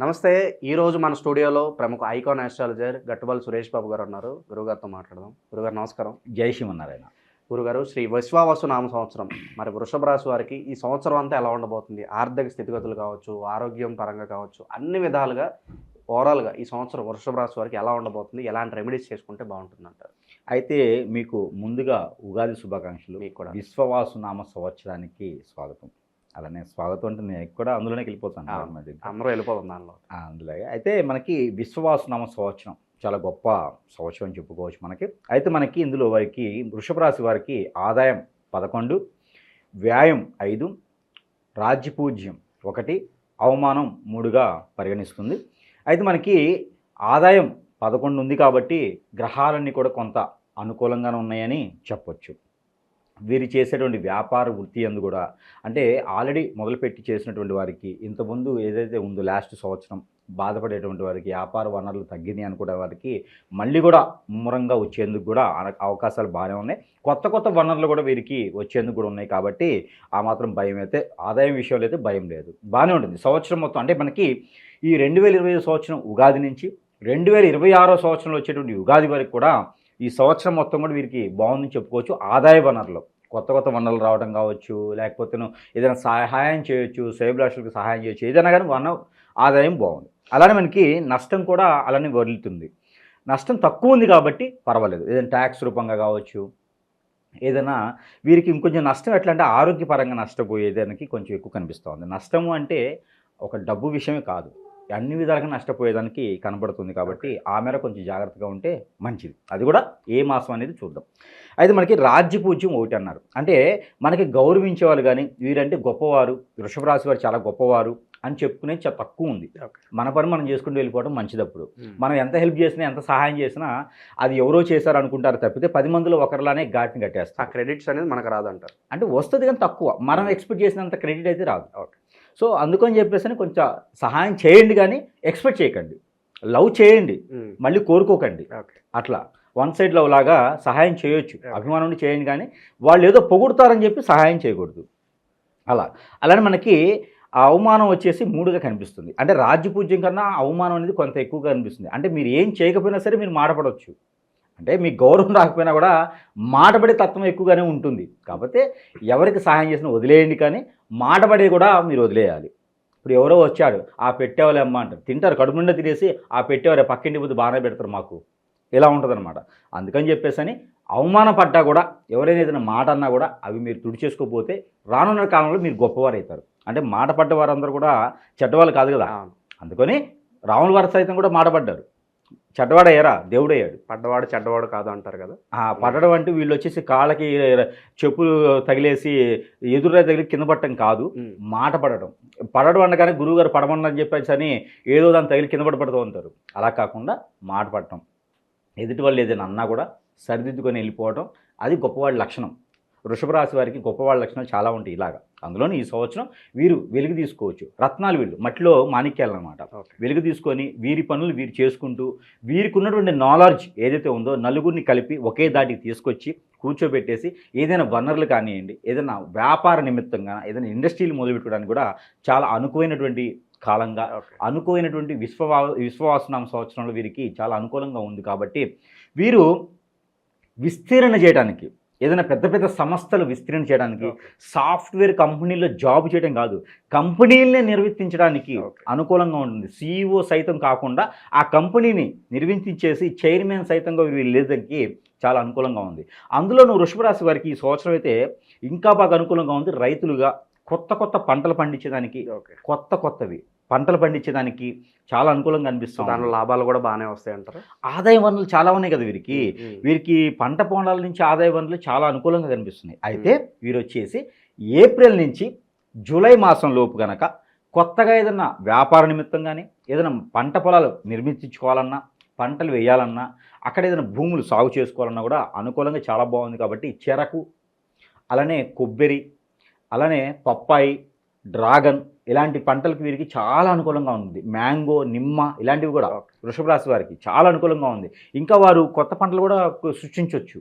నమస్తే. ఈరోజు మన స్టూడియోలో ప్రముఖ ఐకాన్ ఆస్ట్రాలజర్ గట్టుబల్ సురేష్ బాబు గారు ఉన్నారు. గురుగారితో మాట్లాడదాం. గురుగారు నమస్కారం. జై శ్రీమన్నారాయణ. గురుగారు, శ్రీ విశ్వావసు నామ సంవత్సరం మరి వృషభ రాశి వారికి ఈ సంవత్సరం అంతా ఎలా ఉండబోతుంది? ఆర్థిక స్థితిగతులు కావచ్చు, ఆరోగ్యం పరంగా కావచ్చు, అన్ని విధాలుగా ఓవరాల్గా ఈ సంవత్సరం వృషభ రాశి వారికి ఎలా ఉండబోతుంది? ఎలాంటి రెమెడీస్ చేసుకుంటే బాగుంటుందంటారు? అయితే మీకు ముందుగా ఉగాది శుభాకాంక్షలు. మీకు కూడా. విశ్వవాసు నామ సంవత్సరానికి స్వాగతం. అలానే స్వాగతం అంటే నేను కూడా అందులోనే వెళ్ళిపోతాను. అందరూ వెళ్ళిపోతాం దానిలో. అందులో అయితే మనకి విశ్వవాసు నామ సంవత్సరం చాలా గొప్ప సంవత్సరం అని చెప్పుకోవచ్చు మనకి. అయితే మనకి ఇందులో వారికి వృషభ రాశి వారికి ఆదాయం 11, వ్యాయం 5, రాజ్యపూజ్యం 1, అవమానం 3గా పరిగణిస్తుంది. అయితే మనకి ఆదాయం 11 ఉంది కాబట్టి గ్రహాలన్నీ కూడా కొంత అనుకూలంగానే ఉన్నాయని చెప్పొచ్చు. వీరు చేసేటువంటి వ్యాపార వృత్తి అందు కూడా అంటే ఆల్రెడీ మొదలుపెట్టి చేసినటువంటి వారికి ఇంతకుముందు ఏదైతే ఉందో లాస్ట్ సంవత్సరం బాధపడేటువంటి వారికి వ్యాపార వనరులు తగ్గినాయి అనుకునే వారికి మళ్ళీ కూడా ముమ్మరంగా వచ్చేందుకు కూడా అవకాశాలు బాగానే ఉన్నాయి. కొత్త కొత్త వనరులు కూడా వీరికి వచ్చేందుకు కూడా ఉన్నాయి కాబట్టి ఆ మాత్రం భయం అయితే ఆదాయం విషయంలో అయితే భయం లేదు, బాగానే ఉంటుంది సంవత్సరం మొత్తం. అంటే మనకి ఈ 2025 సంవత్సరం ఉగాది నుంచి 2026 సంవత్సరంలో వచ్చేటువంటి ఉగాది వరకు కూడా ఈ సంవత్సరం మొత్తం కూడా వీరికి బాగుందని చెప్పుకోవచ్చు. ఆదాయ వనరులు కొత్త కొత్త వనరులు రావడం కావచ్చు, లేకపోతే ఏదైనా సహాయం చేయొచ్చు, శ్రేయోభిలాషులకు సహాయం చేయొచ్చు, ఏదైనా కానీ ఆదాయం బాగుంది. అలానే మనకి నష్టం కూడా అలానే వదులుతుంది. నష్టం తక్కువ ఉంది కాబట్టి పర్వాలేదు, ఏదైనా ట్యాక్స్ రూపంగా కావచ్చు, ఏదైనా వీరికి ఇంకొంచెం నష్టం ఎట్లా అంటే ఆరోగ్యపరంగా నష్టపోయేదానికి కొంచెం ఎక్కువ కనిపిస్తుంది. నష్టము అంటే ఒక డబ్బు విషయమే కాదు, అన్ని విధాలుగా నష్టపోయేదానికి కనబడుతుంది కాబట్టి ఆ మేర కొంచెం జాగ్రత్తగా ఉంటే మంచిది. అది కూడా ఏ మాసం అనేది చూద్దాం. అయితే మనకి రాజ్యపూజ్యం 1 అన్నారు. అంటే మనకి గౌరవించేవాళ్ళు కానీ వీరంటే గొప్పవారు, వృషభ రాశి వారు చాలా గొప్పవారు అని చెప్పుకునేది చాలా తక్కువ ఉంది. మన పని మనం చేసుకుంటూ వెళ్ళిపోవడం మంచిదప్పుడు. మనం ఎంత హెల్ప్ చేసినా ఎంత సహాయం చేసినా అది ఎవరో చేశారు అనుకుంటారు తప్పితే 10 మందిలో ఒకరిలానే ఘాటిని కట్టేస్తారు. ఆ క్రెడిట్స్ అనేది మనకు రాదంటారు. అంటే వస్తుంది కానీ తక్కువ, మనం ఎక్స్పెక్ట్ చేసినంత క్రెడిట్ అయితే రాదు. సో అందుకని చెప్పేసి కొంచెం సహాయం చేయండి కానీ ఎక్స్పెక్ట్ చేయకండి. లవ్ చేయండి, మళ్ళీ కోరుకోకండి. అట్లా వన్ సైడ్ లవ్ లాగా సహాయం చేయొచ్చు, అభిమానం చేయండి, కానీ వాళ్ళు ఏదో పొగుడుతారని చెప్పి సహాయం చేయకూడదు. అలానే మనకి ఆ అవమానం వచ్చేసి 3గా కనిపిస్తుంది. అంటే రాజ్యపూజ్యం కన్నా అవమానం అనేది కొంత ఎక్కువగా కనిపిస్తుంది. అంటే మీరు ఏం చేయకపోయినా సరే మీరు మాటపడవచ్చు, అంటే మీ గౌరవం రాకపోయినా కూడా మాటపడే తత్వం ఎక్కువగానే ఉంటుంది. కాకపోతే ఎవరికి సహాయం చేసినా వదిలేయండి, కానీ మాటపడే కూడా మీరు వదిలేయాలి. ఇప్పుడు ఎవరో వచ్చాడు, ఆ పెట్టేవాళ్ళు అమ్మ అంటారు, తింటారు, కడుపు నిండా తినేసి ఆ పెట్టేవారే పక్కింటి బుద్ధి బాగానే పెడతారు మాకు, ఇలా ఉంటుందన్నమాట. అందుకని చెప్పేసి అవమానపడ్డా కూడా ఎవరైనా ఏదైనా మాట అన్నా కూడా అవి మీరు తుడిచేసుకోకపోతే రానున్న కాలంలో మీరు గొప్పవారు అవుతారు. అంటే మాట పడ్డ వారందరూ కూడా చెడ్డవాళ్ళు కాదు కదా. అందుకని రాముల వారి సైతం కూడా మాట పడ్డారు, చెడ్డవాడయ్యారా, దేవుడయ్యాడు. పడ్డవాడు చెడ్డవాడు కాదు అంటారు కదా. పడడం అంటే వీళ్ళు వచ్చేసి కాళ్ళకి చెప్పులు తగిలేసి ఎదురుగా తగిలి కింద పడటం కాదు, మాట పడడం అనగానే గురువుగారు పడమని చెప్పేసి అని ఏదో దాన్ని తగిలి కింద పడుతూ ఉంటారు. అలా కాకుండా మాట పడటం, ఎదుటి వాళ్ళు ఏదైనా అన్నా కూడా సరిదిద్దుకొని వెళ్ళిపోవడం, అది గొప్పవాడి లక్షణం. వృషభ రాశి వారికి గొప్పవాళ్ళ లక్షణాలు చాలా ఉంటాయి. ఇలాగా అందులోని ఈ సంవత్సరం వీరు వెలుగు తీసుకోవచ్చు. రత్నాలు వీళ్ళు మట్టిలో మాణిక్యాలు అనమాట. వెలుగు తీసుకొని వీరి పనులు వీరు చేసుకుంటూ వీరికి ఉన్నటువంటి నాలెడ్జ్ ఏదైతే ఉందో నలుగురిని కలిపి ఒకే దాటికి తీసుకొచ్చి కూర్చోబెట్టేసి ఏదైనా వనరులు కానివ్వండి, ఏదైనా వ్యాపార నిమిత్తంగా ఏదైనా ఇండస్ట్రీలు మొదలుపెట్టడానికి కూడా చాలా అనుకూలమైనటువంటి కాలంగా, అనుకూలమైనటువంటి విశ్వవాసనామ సంవత్సరంలో వీరికి చాలా అనుకూలంగా ఉంది. కాబట్టి వీరు విస్తీరణ చేయడానికి, ఏదైనా పెద్ద పెద్ద సంస్థలు విస్తీరణ చేయడానికి, సాఫ్ట్వేర్ కంపెనీల్లో జాబ్ చేయడం కాదు, కంపెనీలనే నిర్వర్తించడానికి అనుకూలంగా ఉంటుంది. CEO సైతం కాకుండా ఆ కంపెనీని నిర్వర్తించేసి చైర్మన్ సైతంగా వీళ్ళు లేదంకి చాలా అనుకూలంగా ఉంది. అందులోనూ వృషభ రాశి వారికి ఈ సంవత్సరం అయితే ఇంకా బాగా అనుకూలంగా ఉంది. రైతులుగా కొత్త కొత్త పంటలు పండించేదానికి, కొత్తవి పంటలు పండించేదానికి చాలా అనుకూలంగా అనిపిస్తుంది. దానిలో లాభాలు కూడా బాగానే వస్తాయి అంటారు. ఆదాయ వనరులు చాలా ఉన్నాయి కదా వీరికి పంట పొలాల నుంచి ఆదాయ వనరులు చాలా అనుకూలంగా కనిపిస్తున్నాయి. అయితే వీరు వచ్చేసి ఏప్రిల్ నుంచి జూలై మాసం లోపు కనుక కొత్తగా ఏదన్నా వ్యాపార నిమిత్తం కానీ ఏదైనా పంట పొలాలు నిర్మించుకోవాలన్నా, పంటలు వేయాలన్నా, అక్కడ ఏదైనా భూములు సాగు చేసుకోవాలన్నా కూడా అనుకూలంగా చాలా బాగుంది. కాబట్టి చెరకు, అలానే కొబ్బరి, అలానే పప్పాయి, డ్రాగన్ ఇలాంటి పంటలకు వీరికి చాలా అనుకూలంగా ఉంది. మ్యాంగో, నిమ్మ ఇలాంటివి కూడా వృషభ రాశి వారికి చాలా అనుకూలంగా ఉంది. ఇంకా వారు కొత్త పంటలు కూడా సృష్టించవచ్చు,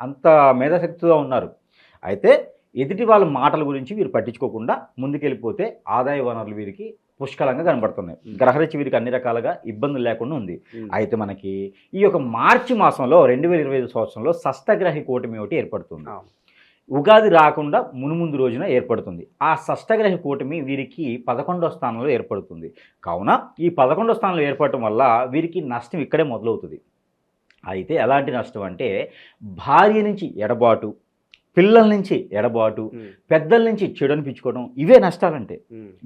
అంత మేధాశక్తిగా ఉన్నారు. అయితే ఎదుటి వాళ్ళ మాటల గురించి వీరు పట్టించుకోకుండా ముందుకెళ్ళిపోతే ఆదాయ వనరులు వీరికి పుష్కలంగా కనబడుతున్నాయి. గ్రహరీత్యా వీరికి అన్ని రకాలుగా ఇబ్బందులు లేకుండా ఉంది. అయితే మనకి ఈ యొక్క మార్చి మాసంలో 2025 సంవత్సరంలో షష్టగ్రహి కూటమి ఒకటి ఏర్పడుతుంది. ఉగాది రాకుండా మునుముందు రోజున ఏర్పడుతుంది. ఆ షష్టగ్రహి కూటమి వీరికి 11వ స్థానంలో ఏర్పడుతుంది. కావున ఈ 11వ స్థానంలో ఏర్పడటం వల్ల వీరికి నష్టం ఇక్కడే మొదలవుతుంది. అయితే ఎలాంటి నష్టం అంటే భార్య నుంచి ఎడబాటు, పిల్లల నుంచి ఎడబాటు, పెద్దల నుంచి చెడు అనిపించుకోవడం, ఇవే నష్టాలంటే.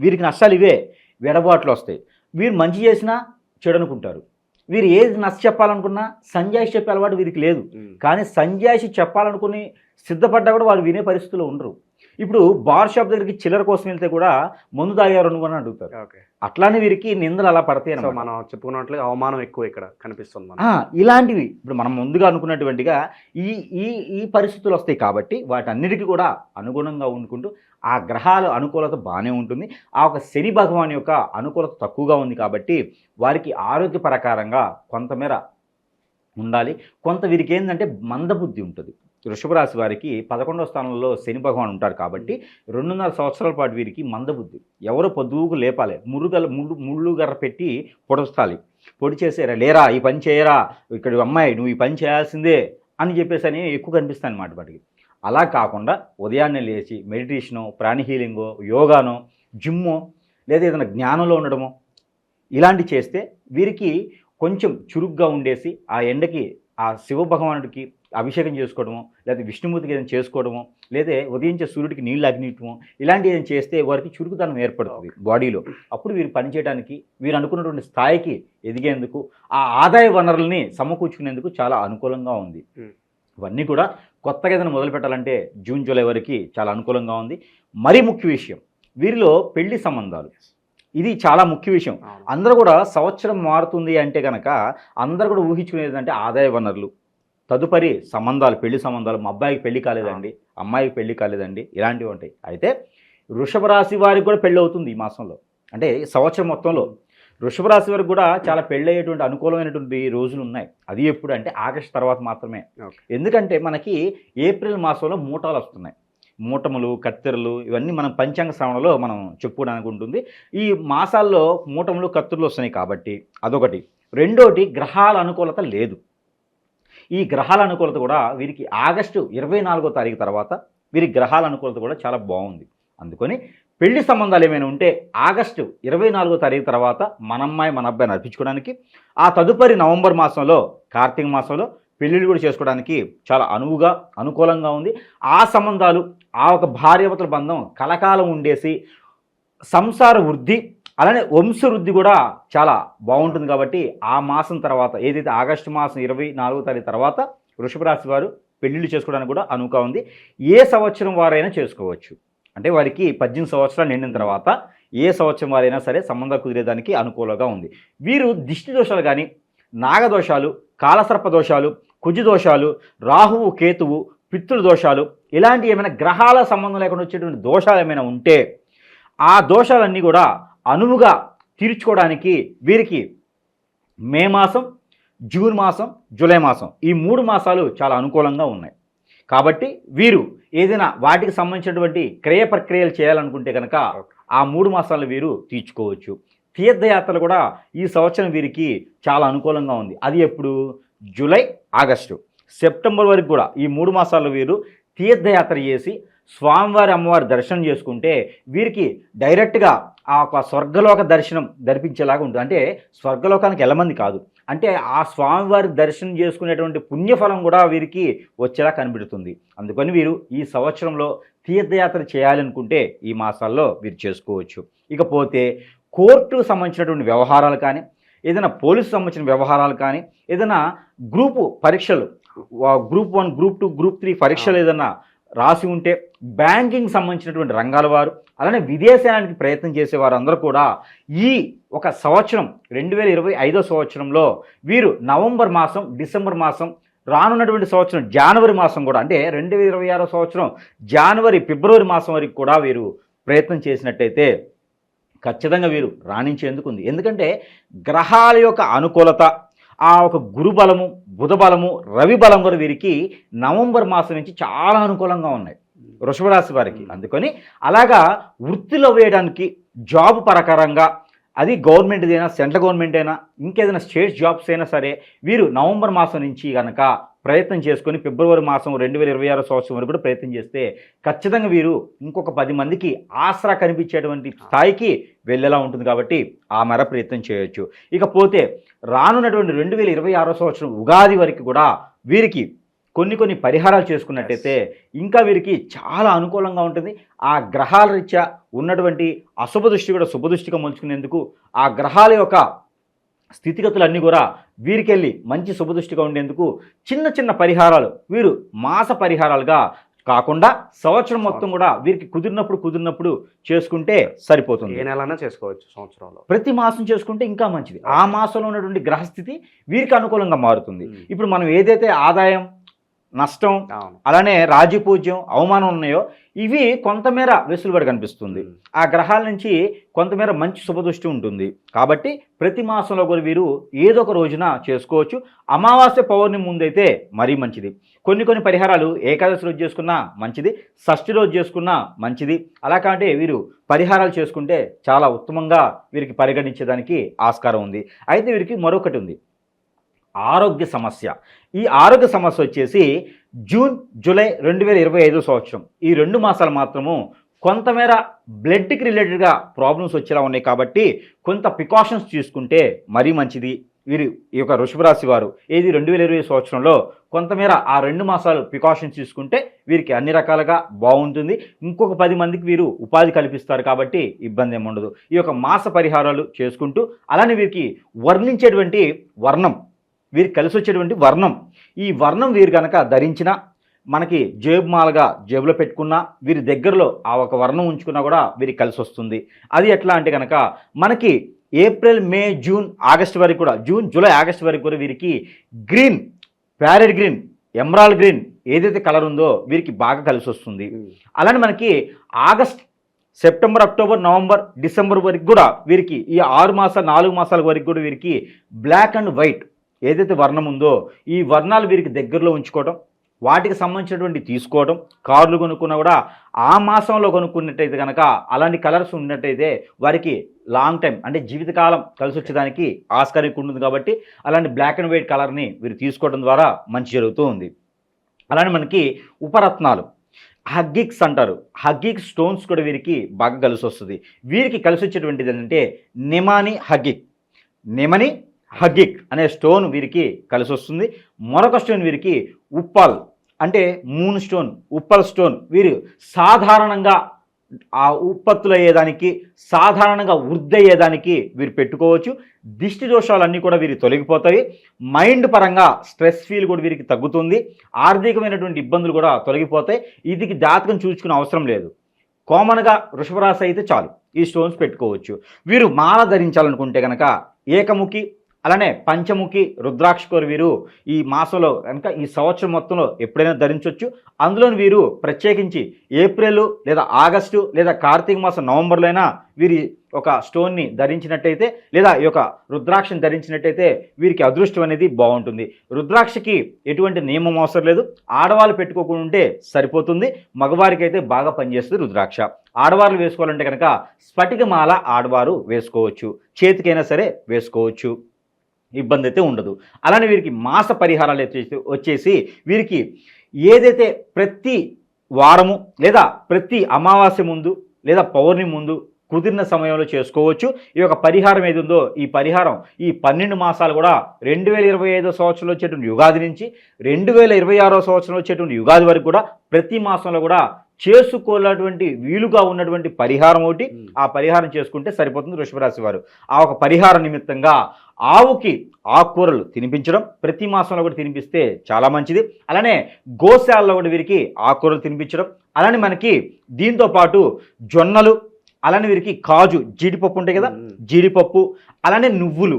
వీరికి నష్టాలు ఇవే, ఎడబాట్లు వస్తాయి. వీరు మంచి చేసినా చెడు అనుకుంటారు. వీరు ఏది నచ్చ చెప్పాలనుకున్నా సంజాయిషి చెప్పే అలవాటు వీరికి లేదు. కానీ సంజాయిషి చెప్పాలనుకుని సిద్ధపడ్డా కూడా వాళ్ళు వినే పరిస్థితులు ఉండరు. ఇప్పుడు బార్ షాప్ దగ్గరికి చిల్లర కోసం వెళ్తే కూడా మందు తాగారు అనుకుని అడుగుతారు. అట్లానే వీరికి నిందలు అలా పడతాయి. మనం చెప్పుకున్నట్లుగా అవమానం ఎక్కువ ఇక్కడ కనిపిస్తుంది. ఇలాంటివి ఇప్పుడు మనం ముందుగా అనుకున్నటువంటిగా ఈ ఈ ఈ పరిస్థితులు వస్తాయి. కాబట్టి వాటన్నిటికీ కూడా అనుగుణంగా ఉండుకుంటూ ఆ గ్రహాల అనుకూలత బాగానే ఉంటుంది. ఆ ఒక శని భగవాన్ యొక్క అనుకూలత తక్కువగా ఉంది కాబట్టి వారికి ఆరోగ్య ప్రకారంగా కొంతమేర ఉండాలి. కొంత వీరికి ఏంటంటే మందబుద్ధి ఉంటుంది. వృషభ రాశి వారికి 11వ స్థానంలో శని భగవాన్ ఉంటారు కాబట్టి 2.5 సంవత్సరాల పాటు వీరికి మందబుద్ధి. ఎవరో పొద్దుకు లేపాలి, ముళ్ళు గర్ర పెట్టి పొడుస్తాలి, పొడి చేసేరా, లేరా ఈ పని చేయరా, ఇక్కడ అమ్మాయి నువ్వు ఈ పని చేయాల్సిందే అని చెప్పేసి అని ఎక్కువ కనిపిస్తాను అన్నమాట వాటికి. అలా కాకుండా ఉదయాన్నే లేచి మెడిటేషనో, ప్రాణి హీలింగో, యోగానో, జిమ్మో, లేదా ఏదైనా జ్ఞానంలో ఉండడమో ఇలాంటివి చేస్తే వీరికి కొంచెం చురుగ్గా ఉండేసి ఆ ఎండకి ఆ శివ భగవానుడికి అభిషేకం చేసుకోవడమో, లేదా విష్ణుమూర్తికి ఏదైనా చేసుకోవడమో, లేదా ఉదయించే సూర్యుడికి నీళ్ళు అగ్నియటమో, ఇలాంటివి ఏదైనా చేస్తే వారికి చురుకుదనం ఏర్పడుతుంది బాడీలో. అప్పుడు వీరు పనిచేయడానికి, వీరు అనుకున్నటువంటి స్థాయికి ఎదిగేందుకు, ఆ ఆదాయ వనరుల్ని సమకూర్చుకునేందుకు చాలా అనుకూలంగా ఉంది. ఇవన్నీ కూడా కొత్తగా ఏదైనా మొదలు పెట్టాలంటే జూన్ జూలై వరకు చాలా అనుకూలంగా ఉంది. మరీ ముఖ్య విషయం వీరిలో పెళ్లి సంబంధాలు. ఇది చాలా ముఖ్య విషయం. అందరూ కూడా సంవత్సరం మారుతుంది అంటే కనుక అందరూ కూడా ఊహించుకునేది అంటే ఆదాయ వనరులు, తదుపరి సంబంధాలు, పెళ్లి సంబంధాలు. మా అబ్బాయికి పెళ్లి కాలేదండి, అమ్మాయికి పెళ్లి కాలేదండి, ఇలాంటివి ఉంటాయి. అయితే వృషభ రాశి వారికి కూడా పెళ్ళి అవుతుంది ఈ మాసంలో. అంటే సంవత్సరం మొత్తంలో వృషభ రాశి వారికి కూడా చాలా పెళ్ళయ్యేటువంటి అనుకూలమైనటువంటి రోజులు ఉన్నాయి. అది ఎప్పుడు అంటే ఆగస్టు తర్వాత మాత్రమే. ఎందుకంటే మనకి ఏప్రిల్ మాసంలో మూటాలు వస్తున్నాయి. మూటములు, కత్తెరలు, ఇవన్నీ మనం పంచాంగ శ్రవణలో మనం చెప్పుకోవడానికి ఉంటుంది. ఈ మాసాల్లో మూటములు, కత్తెరలు వస్తున్నాయి కాబట్టి అదొకటి. రెండోటి గ్రహాల అనుకూలత లేదు. ఈ గ్రహాల అనుకూలత కూడా వీరికి ఆగస్టు 24వ తారీఖు తర్వాత వీరి గ్రహాల అనుకూలత కూడా చాలా బాగుంది. అందుకని పెళ్లి సంబంధాలు ఏమైనా ఉంటే ఆగస్టు 24వ తారీఖు తర్వాత మన అమ్మాయి మన అబ్బాయిని అర్పించుకోవడానికి, ఆ తదుపరి నవంబర్ మాసంలో, కార్తీక మాసంలో పెళ్ళిళ్ళు కూడా చేసుకోవడానికి చాలా అనుకూలంగా ఉంది. ఆ సంబంధాలు, ఆ ఒక భార్యాభర్తల బంధం కలకాలం ఉండేసి సంసార వృద్ధి, అలానే వంశవృద్ధి కూడా చాలా బాగుంటుంది. కాబట్టి ఆ మాసం తర్వాత, ఏదైతే ఆగస్టు మాసం 24వ తారీఖు తర్వాత వృషభ రాశి వారు పెళ్ళిళ్ళు చేసుకోవడానికి కూడా అనువుగా ఉంది. ఏ సంవత్సరం వారైనా చేసుకోవచ్చు. అంటే వారికి 18 సంవత్సరాలు నిండిన తర్వాత ఏ సంవత్సరం వారైనా సరే సంబంధం కుదిరేదానికి అనుకూలంగా ఉంది. వీరు దిష్టి దోషాలు కానీ, నాగదోషాలు, కాలసర్ప దోషాలు, కుజు దోషాలు, రాహువు, కేతువు, పితృ దోషాలు, ఇలాంటి ఏమైనా గ్రహాల సంబంధం లేకుండా వచ్చేటువంటి దోషాలు ఏమైనా ఉంటే ఆ దోషాలన్నీ కూడా అనువుగా తీర్చుకోవడానికి వీరికి మే మాసం, జూన్ మాసం, జూలై మాసం, ఈ 3 మాసాలు చాలా అనుకూలంగా ఉన్నాయి. కాబట్టి వీరు ఏదైనా వాటికి సంబంధించినటువంటి క్రయ ప్రక్రియలు చేయాలనుకుంటే కనుక ఆ 3 మాసాలు వీరు తీర్చుకోవచ్చు. తీర్థయాత్రలు కూడా ఈ సంవత్సరం వీరికి చాలా అనుకూలంగా ఉంది. అది ఎప్పుడు? జూలై, ఆగస్టు, సెప్టెంబర్ వరకు కూడా ఈ 3 మాసాల్లో వీరు తీర్థయాత్ర చేసి స్వామివారి, అమ్మవారి దర్శనం చేసుకుంటే వీరికి డైరెక్ట్గా ఆ ఒక స్వర్గలోక దర్శనం దర్శించేలాగా ఉంటుంది. అంటే స్వర్గలోకానికి వెళ్ళమంది కాదు, అంటే ఆ స్వామివారి దర్శనం చేసుకునేటువంటి పుణ్యఫలం కూడా వీరికి వచ్చేలా కనిపెడుతుంది. అందుకని వీరు ఈ సంవత్సరంలో తీర్థయాత్ర చేయాలనుకుంటే ఈ మాసాల్లో వీరు చేసుకోవచ్చు. ఇకపోతే కోర్టుకు సంబంధించినటువంటి వ్యవహారాలు కానీ, ఏదైనా పోలీసు సంబంధించిన వ్యవహారాలు కానీ, ఏదైనా గ్రూపు పరీక్షలు, గ్రూప్ 1, గ్రూప్ 2, గ్రూప్ 3 పరీక్షలు ఏదైనా రాసి ఉంటే, బ్యాంకింగ్ సంబంధించినటువంటి రంగాల వారు, అలానే విదేశానికి ప్రయత్నం చేసేవారు అందరూ కూడా ఈ ఒక సంవత్సరం 2025వ సంవత్సరంలో వీరు నవంబర్ మాసం, డిసెంబర్ మాసం, రానున్నటువంటి సంవత్సరం జనవరి మాసం కూడా, అంటే 2026వ సంవత్సరం జనవరి, ఫిబ్రవరి మాసం వరకు కూడా వీరు ప్రయత్నం చేసినట్టయితే ఖచ్చితంగా వీరు రాణించేందుకు ఉంది. ఎందుకంటే గ్రహాల యొక్క అనుకూలత, ఆ ఒక గురు బలము, బుధ బలము, రవి బలం కూడా వీరికి నవంబర్ మాసం నుంచి చాలా అనుకూలంగా ఉన్నాయి వృషభ రాశి వారికి. అందుకని అలాగా వృత్తిలో వేయడానికి, జాబ్ ప్రకారంగా, అది గవర్నమెంట్ అయినా సెంట్రల్ గవర్నమెంట్ అయినా ఇంకేదైనా స్టేట్ జాబ్స్ అయినా సరే వీరు నవంబర్ మాసం నుంచి కనుక ప్రయత్నం చేసుకొని ఫిబ్రవరి మాసం 2026 సంవత్సరం వరకు కూడా ప్రయత్నం చేస్తే ఖచ్చితంగా వీరు ఇంకొక 10 మందికి ఆసరా కనిపించేటువంటి స్థాయికి వెళ్ళేలా ఉంటుంది. కాబట్టి ఆ మేర ప్రయత్నం చేయొచ్చు. ఇకపోతే రానున్నటువంటి 2026 సంవత్సరం ఉగాది వరకు కూడా వీరికి కొన్ని పరిహారాలు చేసుకున్నట్టయితే ఇంకా వీరికి చాలా అనుకూలంగా ఉంటుంది. ఆ గ్రహాల రీత్యా ఉన్నటువంటి అశుభ దృష్టి కూడా శుభదృష్టిగా మలుచుకునేందుకు ఆ గ్రహాల యొక్క స్థితిగతులన్నీ కూడా వీరికెళ్ళి మంచి శుభదృష్టిగా ఉండేందుకు చిన్న పరిహారాలు వీరు మాస పరిహారాలుగా కాకుండా సంవత్సరం మొత్తం కూడా వీరికి కుదిరినప్పుడు చేసుకుంటే సరిపోతుంది. ఏ నెలైనా చేసుకోవచ్చు సంవత్సరంలో. ప్రతి మాసం చేసుకుంటే ఇంకా మంచిది. ఆ మాసంలో ఉన్నటువంటి గ్రహస్థితి వీరికి అనుకూలంగా మారుతుంది. ఇప్పుడు మనం ఏదైతే ఆదాయం, నష్టం, అలానే రాజపూజ్యం, అవమానం ఉన్నాయో ఇవి కొంతమేర వెసులుబడి కనిపిస్తుంది. ఆ గ్రహాల నుంచి కొంతమేర మంచి శుభదృష్టి ఉంటుంది. కాబట్టి ప్రతి మాసంలో కూడా వీరు ఏదో ఒక రోజున చేసుకోవచ్చు. అమావాస్య పౌర్ణమి ముందైతే మరీ మంచిది. కొన్ని పరిహారాలు ఏకాదశి రోజు చేసుకున్నా మంచిది, షష్ఠి రోజు చేసుకున్నా మంచిది. అలా కాబట్టి వీరు పరిహారాలు చేసుకుంటే చాలా ఉత్తమంగా వీరికి పరిగణించేదానికి ఆస్కారం ఉంది. అయితే వీరికి మరొకటి ఉంది, ఆరోగ్య సమస్య. ఈ ఆరోగ్య సమస్య వచ్చేసి జూన్, జూలై 2025 సంవత్సరం ఈ 2 మాసాలు మాత్రము కొంతమేర బ్లడ్కి రిలేటెడ్గా ప్రాబ్లమ్స్ వచ్చేలా ఉన్నాయి. కాబట్టి కొంత ప్రికాషన్స్ తీసుకుంటే మరీ మంచిది. వీరు ఈ యొక్క వృషభ రాశి వారు 2020 సంవత్సరంలో కొంతమేర ఆ 2 మాసాలు ప్రికాషన్స్ తీసుకుంటే వీరికి అన్ని రకాలుగా బాగుంటుంది. ఇంకొక 10 మందికి వీరు ఉపాధి కల్పిస్తారు. కాబట్టి ఇబ్బంది ఏమి ఉండదు. ఈ యొక్క మాస పరిహారాలు చేసుకుంటూ అలానే వీరికి వర్ణించేటువంటి వర్ణం, వీరికి కలిసి వచ్చేటువంటి వర్ణం, ఈ వర్ణం వీరు కనుక ధరించిన మనకి జేబుమాలగా జేబులో పెట్టుకున్నా వీరి దగ్గరలో ఆ ఒక వర్ణం ఉంచుకున్నా కూడా వీరికి కలిసి వస్తుంది. అది ఎట్లా అంటే కనుక మనకి ఏప్రిల్, మే, జూన్, ఆగస్టు వరకు కూడా, జూన్, జూలై, ఆగస్టు వరకు కూడా వీరికి green, parrot green, emerald green ఏదైతే కలర్ ఉందో వీరికి బాగా కలిసి వస్తుంది. అలానే మనకి August, September, October, November, December వరకు కూడా వీరికి ఈ 4 మాసాల వరకు కూడా వీరికి బ్లాక్ అండ్ వైట్ ఏదైతే వర్ణం ఉందో ఈ వర్ణాలు వీరికి దగ్గరలో ఉంచుకోవడం, వాటికి సంబంధించినటువంటి తీసుకోవడం, కార్లు కొనుక్కున్నా కూడా ఆ మాసంలో కొనుక్కున్నట్టయితే కనుక అలాంటి కలర్స్ ఉన్నట్టయితే వారికి లాంగ్ టైం అంటే జీవితకాలం కలిసి వచ్చేదానికి ఆస్కారం ఉంటుంది. కాబట్టి అలాంటి బ్లాక్ అండ్ వైట్ కలర్ని వీరు తీసుకోవడం ద్వారా మంచి జరుగుతూ ఉంది. అలానే మనకి ఉపరత్నాలు, హగ్గిక్స్ అంటారు, హగ్గిక్ స్టోన్స్ కూడా వీరికి బాగా కలిసి వస్తుంది. వీరికి కలిసి వచ్చేటువంటిది ఏంటంటే నెమని హగ్గిక్ అనే స్టోన్ వీరికి కలిసి వస్తుంది. మరొక స్టోన్ వీరికి ఉప్పల్ అంటే మూన్ స్టోన్, ఉప్పల్ స్టోన్ వీరు సాధారణంగా ఆ ఉత్పత్తులు అయ్యేదానికి, సాధారణంగా వృద్ధి అయ్యేదానికి వీరు పెట్టుకోవచ్చు. దిష్టి దోషాలన్నీ కూడా వీరికి తొలగిపోతాయి. మైండ్ పరంగా స్ట్రెస్ ఫీల్ కూడా వీరికి తగ్గుతుంది. ఆర్థికమైనటువంటి ఇబ్బందులు కూడా తొలగిపోతాయి. ఇది జాతకం చూసుకునే అవసరం లేదు. కామన్గా వృషభ రాశి అయితే చాలు ఈ స్టోన్స్ పెట్టుకోవచ్చు. వీరు మాల ధరించాలనుకుంటే కనుక ఏకముఖి అలానే పంచముఖి రుద్రాక్ష కోరి వీరు ఈ మాసంలో కనుక ఈ సంవత్సరం మొత్తంలో ఎప్పుడైనా ధరించవచ్చు. అందులో వీరు ప్రత్యేకించి ఏప్రిల్ లేదా ఆగస్టు లేదా కార్తీక మాసం నవంబర్లో అయినా వీరి ఒక స్టోన్ని ధరించినట్టయితే లేదా ఈ యొక్క రుద్రాక్షని ధరించినట్టయితే వీరికి అదృష్టం అనేది బాగుంటుంది. రుద్రాక్షకి ఎటువంటి నియమం అవసరం లేదు. ఆడవాళ్ళు పెట్టుకోకుంటే సరిపోతుంది. మగవారికి అయితే బాగా పనిచేస్తుంది రుద్రాక్ష. ఆడవాళ్ళు వేసుకోవాలంటే కనుక స్ఫటికమాల ఆడవారు వేసుకోవచ్చు, చేతికైనా సరే వేసుకోవచ్చు, ఇబ్బంది అయితే ఉండదు. అలానే వీరికి మాస పరిహారాలు వచ్చేసి వీరికి ఏదైతే ప్రతి వారము లేదా ప్రతి అమావాస్య ముందు లేదా పౌర్ణమి ముందు కుదిరిన సమయంలో చేసుకోవచ్చు. ఈ యొక్క పరిహారం ఏది ఉందో ఈ పరిహారం ఈ 12 మాసాలు కూడా 2025 సంవత్సరంలో వచ్చేటువంటి యుగాది నుంచి 2026 సంవత్సరంలో వచ్చేటువంటి యుగాది వరకు కూడా ప్రతి మాసంలో కూడా చేసుకోవాలటువంటి వీలుగా ఉన్నటువంటి పరిహారం ఒకటి, ఆ పరిహారం చేసుకుంటే సరిపోతుంది వృషభ రాశి వారు. ఆ ఒక పరిహార నిమిత్తంగా ఆవుకి ఆకుకూరలు తినిపించడం ప్రతి మాసంలో కూడా తినిపిస్తే చాలా మంచిది. అలానే గోశాలలో కూడా వీరికి ఆకుకూరలు తినిపించడం, అలానే మనకి దీంతో పాటు జొన్నలు, అలానే వీరికి కాజు, జీడిపప్పు ఉంటాయి కదా, జీడిపప్పు అలానే నువ్వులు,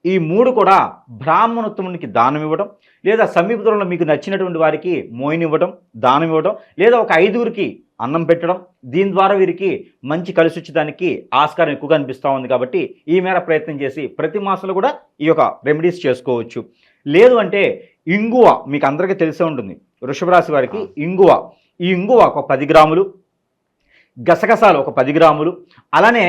ఈ 3 కూడా బ్రాహ్మణోత్తమునికి దానం ఇవ్వడం, లేదా సమీప దూరంలో మీకు నచ్చినటువంటి వారికి మోయినివ్వడం, దానం ఇవ్వడం, లేదా ఒక 5గురికి అన్నం పెట్టడం. దీని ద్వారా వీరికి మంచి కలిసి వచ్చేదానికి ఆస్కారం ఎక్కువగా అనిపిస్తూ ఉంది. కాబట్టి ఈ మేర ప్రయత్నం చేసి ప్రతి మాసంలో కూడా ఈ యొక్క రెమెడీస్ చేసుకోవచ్చు. లేదు అంటే ఇంగువ మీకు అందరికీ తెలిసే ఉంటుంది వృషభ రాశి వారికి. ఇంగువ, ఈ ఇంగువ ఒక 10 గ్రాములు, గసగసాలు ఒక 10 గ్రాములు, అలానే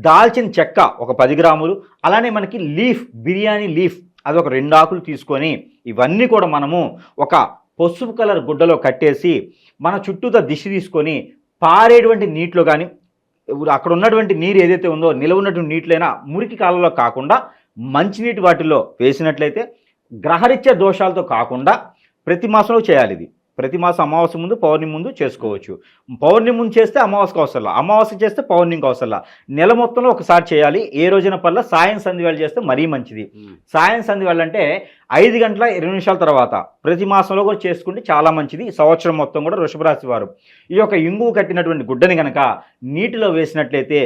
దాల్చిన చెక్క ఒక 10 గ్రాములు, అలానే మనకి లీఫ్, బిర్యానీ లీఫ్ అది ఒక 2 ఆకులు తీసుకొని ఇవన్నీ కూడా మనము ఒక పసుపు కలర్ గుడ్డలో కట్టేసి మన చుట్టూతో దిష్టి తీసుకొని పారేటువంటి నీటిలో కానీ అక్కడ ఉన్నటువంటి నీరు ఏదైతే ఉందో నిలవ ఉన్నటువంటి నీటిలైనా మురికి కాలంలో కాకుండా మంచినీటి వాటిల్లో వేసినట్లయితే గ్రహరీత్యా దోషాలతో కాకుండా ప్రతి మాసంలో చేయాలి. ఇది ప్రతి మాసం అమావాస్య ముందు పౌర్ణమి ముందు చేసుకోవచ్చు. పౌర్ణమి ముందు చేస్తే అమావాస్యకు అవసరంలా, అమావాస్య చేస్తే పౌర్ణమికి అవసరంలా, నెల మొత్తంలో ఒకసారి చేయాలి. ఏ రోజున పర్ల సాయం సంధి వేళ చేస్తే మరీ మంచిది. సాయం సంధి వేళ అంటే 5 గంటల 20 నిమిషాల తర్వాత ప్రతి మాసంలో కూడా చేసుకుంటే చాలా మంచిది. ఈ సంవత్సరం మొత్తం కూడా వృషభ రాశి వారు ఈ యొక్క ఇంగువ కట్టినటువంటి గుడ్డని కనుక నీటిలో వేసినట్లయితే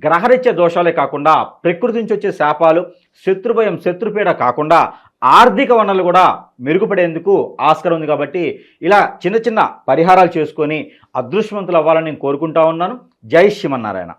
గ్రహరీత్యా దోషాలే కాకుండా ప్రకృతి నుంచి వచ్చే శాపాలు, శత్రుభయం, శత్రుపీడ కాకుండా ఆర్థిక వనరులు కూడా మెరుగుపడేందుకు ఆస్కారం ఉంది. కాబట్టి ఇలా చిన్న చిన్న పరిహారాలు చేసుకొని అదృష్టవంతులు అవ్వాలని నేను కోరుకుంటా ఉన్నాను. జై శ్రీమన్నారాయణ.